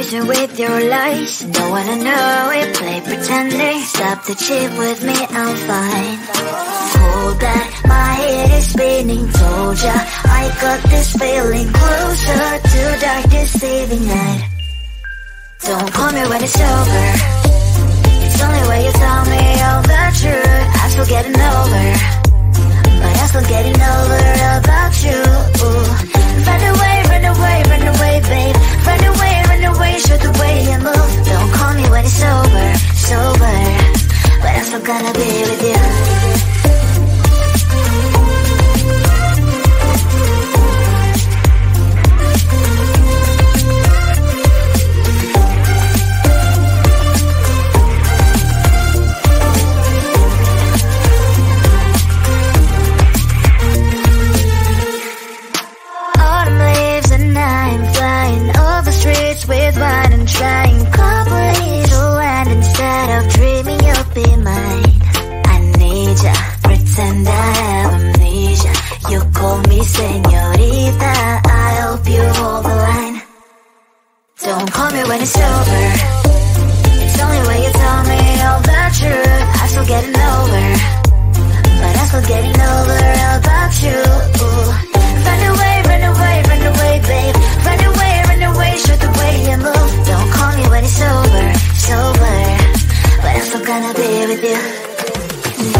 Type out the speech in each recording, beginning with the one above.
patient with your lies. Don't wanna know it, play pretending. Stop the cheat with me, I'm fine. Hold that, my head is spinning. Told ya, I got this feeling. Closer to dark deceiving night. Don't call me when it's over. It's only when you tell me all the truth. I'm still getting over, but I'm still getting over about you. Run away, run away, run away, babe. Run away, show the way you move. Don't call me when it's over, sober, but I'm still gonna be with you. With wine and trying couples to land instead of dreaming you'll be mine. I need ya, pretend I have amnesia. You call me señorita, I hope you hold the line. Don't call me when it's over. It's only when you tell me all the truth. I'm still getting over, but I'm still getting over about you. Run away, run away, run away, babe. Run away, show the way you move. Don't call me when it's over, sober, but I'm still gonna be with you.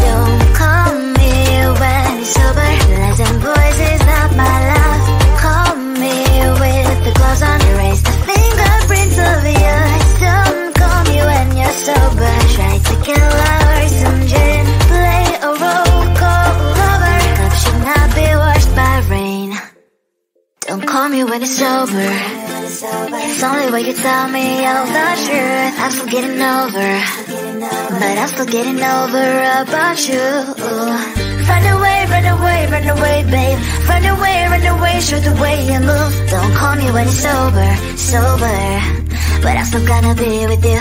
Don't call me when it's sober. Lies and boys is not my love. Call me with the gloves on. Erase the fingerprints of yours. Don't call me when you're sober. Try to kill hours, some gin, play a role, call lover. Cup should not be washed by rain. Don't call me when it's over. It's only when you tell me all the truth. I'm still getting over, but I'm still getting over about you. Run away, run away, run away, babe. Run away, show the way you move. Don't call me when it's over, sober, but I'm still gonna be with you.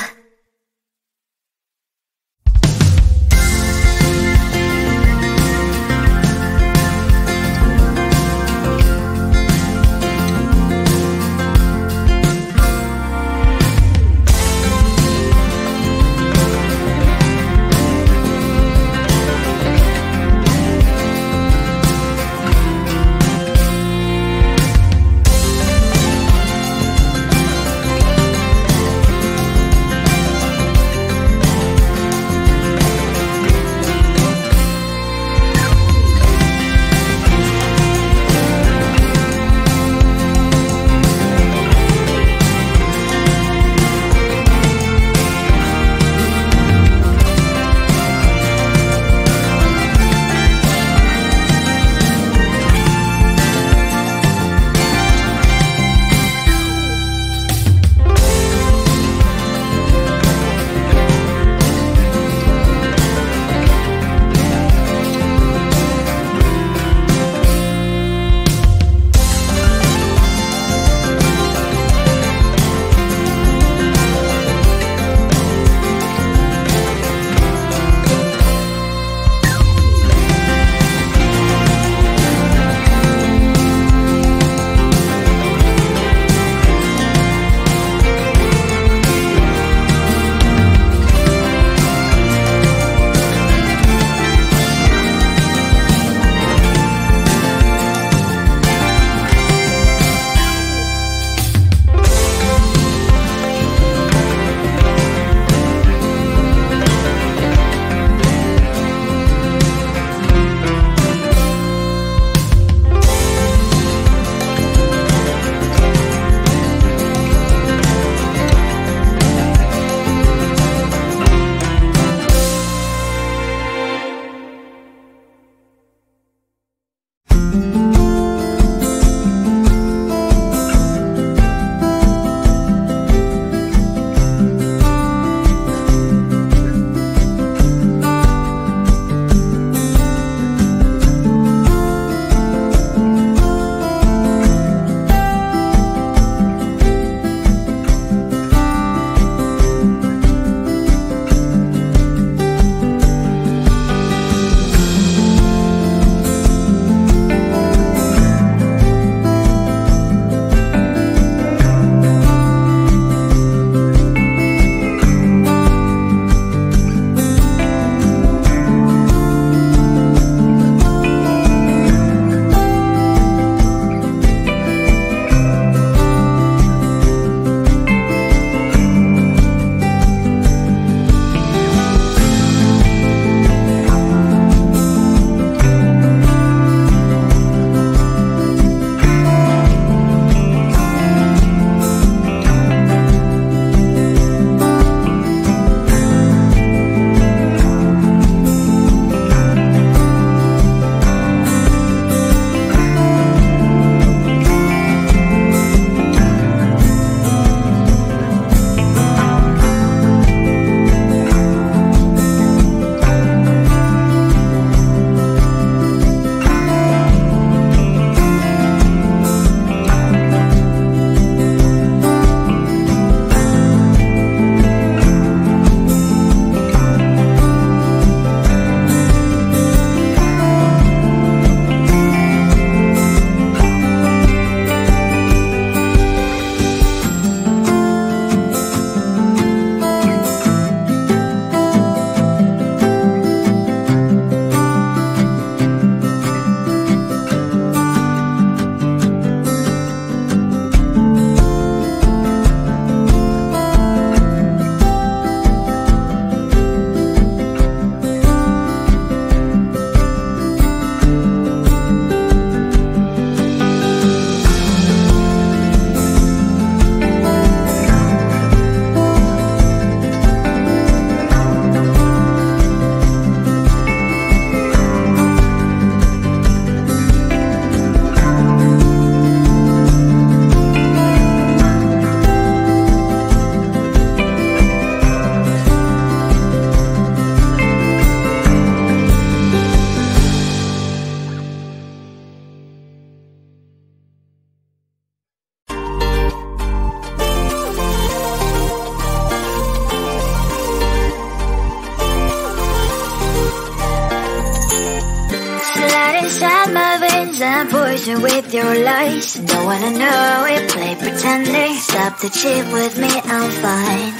illusion with your lies. Don't wanna know it, play pretending. Stop the cheat with me, I'm fine.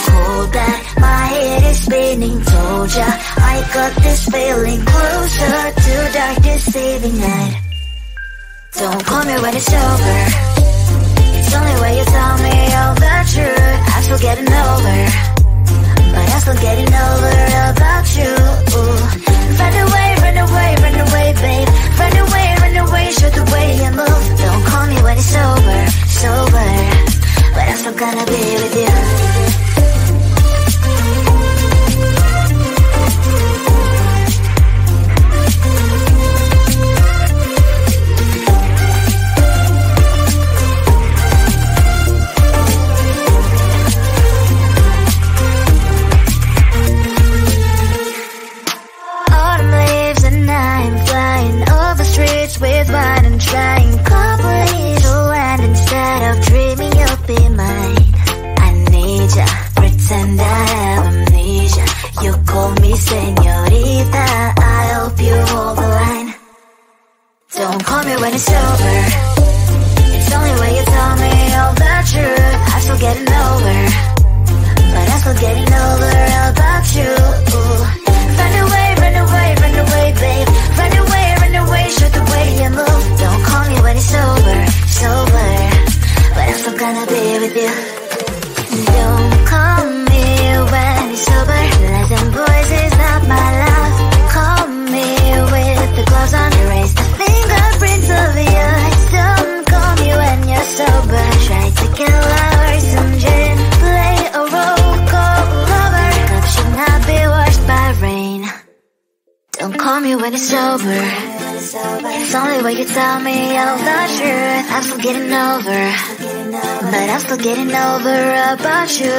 Hold back, my head is spinning. Told ya, I got this feeling. Closer to dark, deceiving night. Don't call me when it's over. It's only when you tell me all the truth. I'm still getting over, but I'm still getting over about you. Run away, run away, run away, babe. Run away, show the way you move. Don't call me when it's over, sober, but I'm still gonna be with you. With wine and trying complete land instead of dreaming you'll be mine. I need ya, pretend I have amnesia. You call me señorita, I hope you hold the line. Don't call me when it's over. It's only when you tell me all the truth. I'm still getting over, but I'm still getting over about you. Run away, run away, run away, babe. Run away, show the way you move. Don't call me when it's over, sober, but I'm still gonna be with you. Don't call me when it's over. Listen, boys, is not my love. Call me with the gloves on. Erase the fingerprints of yours. Don't call me when you're sober. Try to kill hours, some gin, play a role, call lover. Cup should not be washed by rain. Don't call me when it's over. It's only when you tell me all the truth. I'm still getting over, but I'm still getting over about you.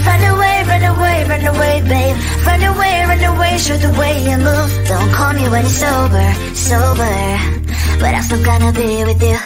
Run away, run away, run away, babe. Run away, show the way you move. Don't call me when it's over, sober, but I'm still gonna be with you.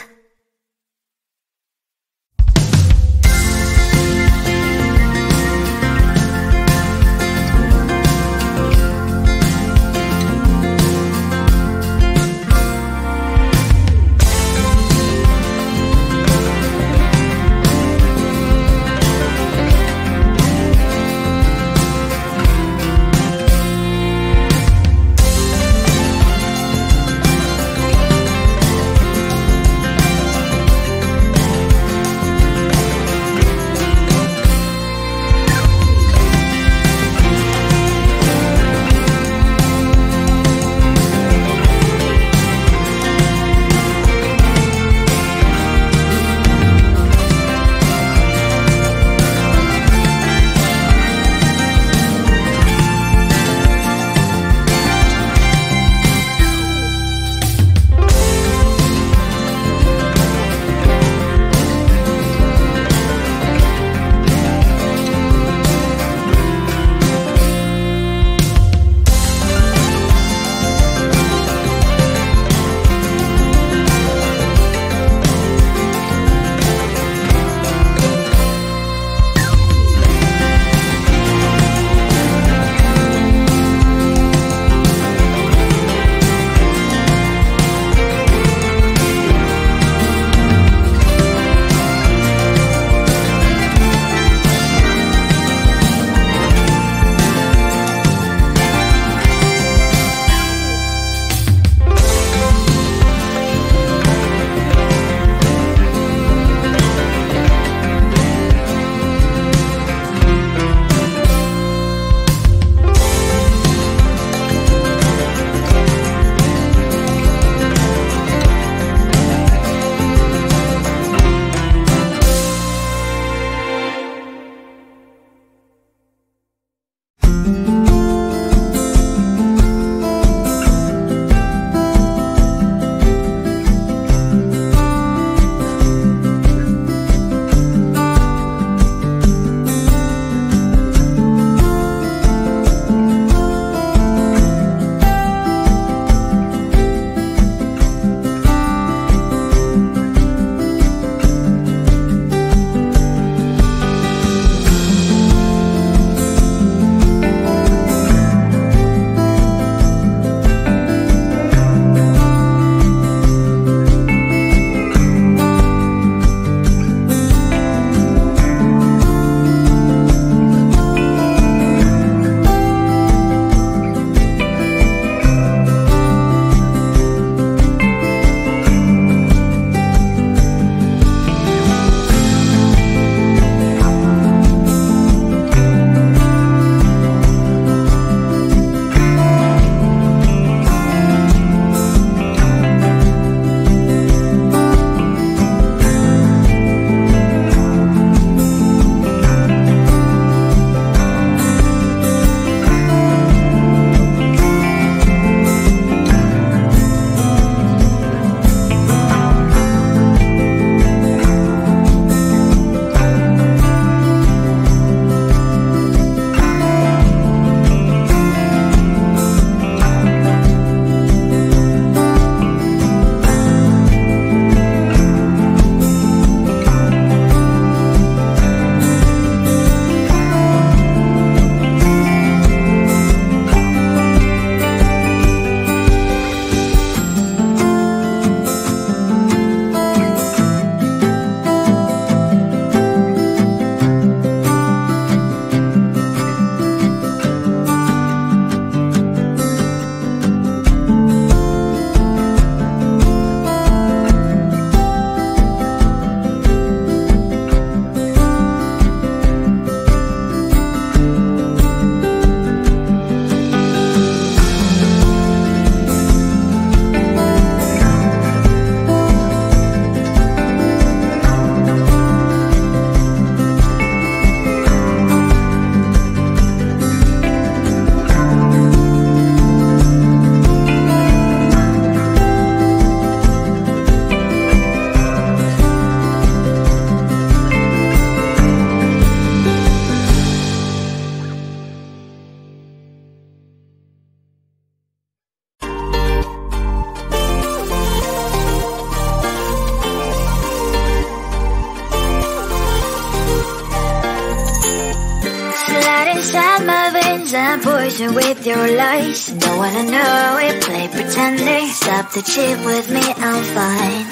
Flood my veins and poison with your lies. Don't wanna know it, play pretending. Stop the cheat with me, I'm fine.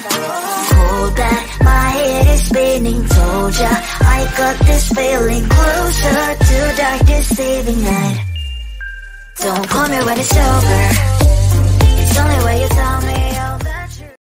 Hold back, my head is spinning. Told ya, I got this feeling closer to dark deceiving night. Don't call me when it's over. It's only when you tell me.